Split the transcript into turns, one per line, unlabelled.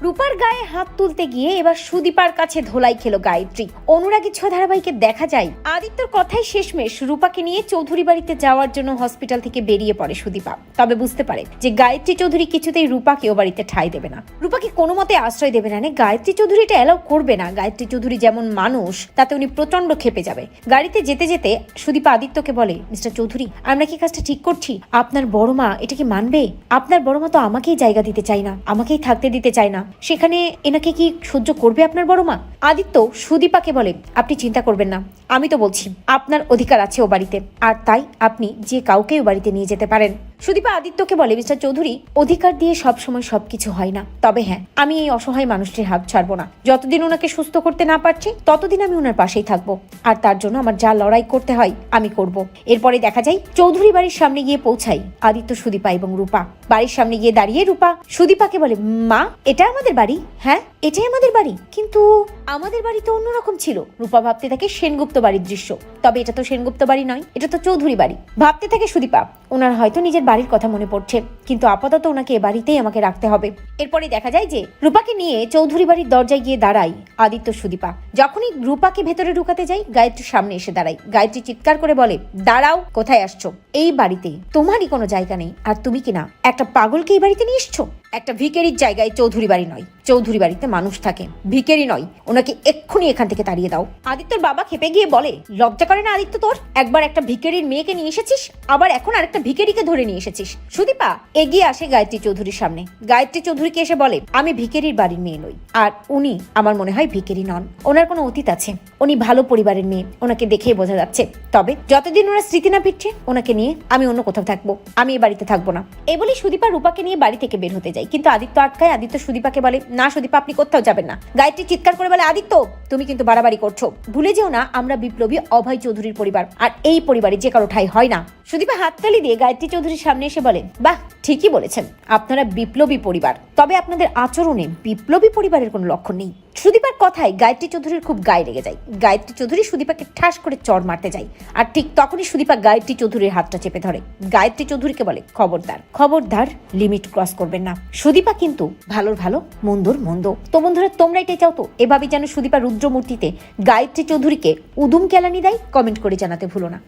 রূপার গায়ে হাত তুলতে গিয়ে এবার সুদীপার কাছে ধোলাই খেলো গায়ত্রী। অনুরাগী ছ ধারাবাহিকে দেখা যায় আদিত্যর কথাই শেষমেশ রূপাকে নিয়ে চৌধুরী বাড়িতে যাওয়ার জন্য হসপিটাল থেকে বেরিয়ে পড়ে সুদীপা। তবে বুঝতে পারে যে গায়ত্রী চৌধুরী কিছুতেই রূপাকে ও বাড়িতে ঠাঁই দেবে না, রূপাকে কোনো মতে আশ্রয় দেবে না। গায়ত্রী চৌধুরী এটা অ্যালাউ করবে না। গায়ত্রী চৌধুরী যেমন মানুষ তাতে উনি প্রচন্ড ক্ষেপে যাবে। গাড়িতে যেতে যেতে সুদীপা আদিত্যকে বলে, মিস্টার চৌধুরী, আমরা কি কাজটা ঠিক করছি? আপনার বড় মা এটা কি মানবে? আপনার বড় মা তো আমাকেই জায়গা দিতে চায় না, আমাকেই থাকতে দিতে চায় না, সেখানে এনাকে কি সহ্য করবে আপনার বড় মা? আদিত্য সুদীপাকে বলে, আপনি চিন্তা করবেন না, আমি তো বলছি আপনার অধিকার আছে ও বাড়িতে, আর তাই আপনি যে কাউকে ও বাড়িতে নিয়ে যেতে পারেন। সুদীপা আদিত্যকে বলে, মিস্টার চৌধুরী, অধিকার দিয়ে সবসময় সবকিছু হয় না, তবে হ্যাঁ, আমি এই অসহায় মানুষটির হাত ছাড়বো না। যতদিন ওনাকে সুস্থ করতে না পারছি ততদিন আমি ওনার পাশেই থাকবো, আর তার জন্য আমার যা লড়াই করতে হয় আমি করব। এরপরে দেখা যায় চৌধুরী বাড়ির সামনে গিয়ে পৌঁছাই আদিত্য, সুদীপা এবং রূপা। বাড়ির সামনে গিয়ে দাঁড়িয়ে রূপা সুদীপাকে বলে, মা, এটা আমাদের বাড়ি? হ্যাঁ, এটাই আমাদের বাড়ি, কিন্তু আমাদের বাড়ি তো অন্যরকম ছিল। রূপা ভাবতে থাকে সেনগুপ্ত বাড়ির দৃশ্য, তবে এটা তো সেনগুপ্ত বাড়ি নয়, এটা তো চৌধুরী বাড়ি। ভাবতে থাকে সুদীপা, ওনার হয়তো নিজের বাড়ির কথা মনে পড়ছে, কিন্তু আপাতত ওনাকে এ বাড়িতেই আমাকে রাখতে হবে। এরপরে দেখা যায় যে রূপাকে নিয়ে চৌধুরী বাড়ির দরজায় গিয়ে দাঁড়াই আদিত্য সুদীপা। যখনই রূপাকে ভেতরে ঢুকাতে যাই গায়ত্রীর সামনে এসে দাঁড়াই। গায়ত্রী চিৎকার করে বলে, দাঁড়াও, কোথায় আসছো? এই বাড়িতে তোমারই কোনো জায়গা নেই, আর তুমি কিনা একটা পাগলকে এই বাড়িতে নিয়ে এসছো। একটা ভিখারির জায়গায় চৌধুরী বাড়ি নয়, চৌধুরী বাড়িতে মানুষ থাকে, ভিখারি নয়। ওনাকে এক্ষুনি এখান থেকে তাড়িয়ে দাও। আদিত্যর বাবা খেপে গিয়ে বলে, লজ্জা করে না আদিত্য তোর? একবার একটা ভিখারির মেয়েকে নিয়ে এসেছিস, আবার এখন আরেকটা ভিখারিকে ধরে নিয়ে এসেছিস। সুদীপা এগিয়ে আসে গায়ত্রী চৌধুরীর সামনে। গায়ত্রী চৌধুরীকে এসে বলে, আমি ভিখারির বাড়ির মেয়ে নই, আর উনি আমার মনে হয় ভিখারি নন। ওনার কোনো অতীত আছে, উনি ভালো পরিবারের মেয়ে, ওনাকে দেখেই বোঝা যাচ্ছে। তবে যতদিন ওনার স্মৃতি না ফিরছে ওনাকে নিয়ে আমি অন্য কোথাও থাকবো, আমি এই বাড়িতে থাকবো না। এই বলে সুদীপা রূপাকে নিয়ে বাড়ি থেকে বের হতে যায়, কিন্তু আদিত্য আটকায়। আদিত্য সুদীপাকে বলে, না সুদীপা, আপনি কোথাও যাবেন না। গায়ত্রী চিৎকার করে বলে, আদিত্য, তুমি কিন্তু বাড়াবাড়ি করছো। ভুলে যেও না আমরা বিপ্লবী অভয় চৌধুরীর পরিবার, আর এই পরিবারে যে কারো ঠাঁই হয় না। সুদীপা হাততালি দিয়ে গায়ত্রী চৌধুরীর সামনে এসে বলে, বাহ, ঠিকই বলেছেন, আপনারা বিপ্লবী পরিবার, তবে আপনাদের আচরণে বিপ্লবী পরিবারের কোনো লক্ষণ নেই। সুদীপার কথায় গায়ত্রী চৌধুরীর খুব গায়ে লেগে যায়। গায়ত্রী চৌধুরী সুদীপাকে ঠাস করে চড় মারতে যায়, আর ঠিক তখনই সুদীপা গায়ত্রী চৌধুরীর হাতটা চেপে ধরে। গায়ত্রী চৌধুরীকে বলে, খবরদার, খবরদার, লিমিট ক্রস করবেন না। সুদীপা কিন্তু ভালোর ভালো, মন্দর মন্দ। তো বন্ধুরা, তোমরা এটাই চাও তো এভাবে যেন সুদীপা রুদ্রমূর্তিতে গায়ত্রী চৌধুরীকে উদুম কেলানি দেয়? কমেন্ট করে জানাতে ভুলো না।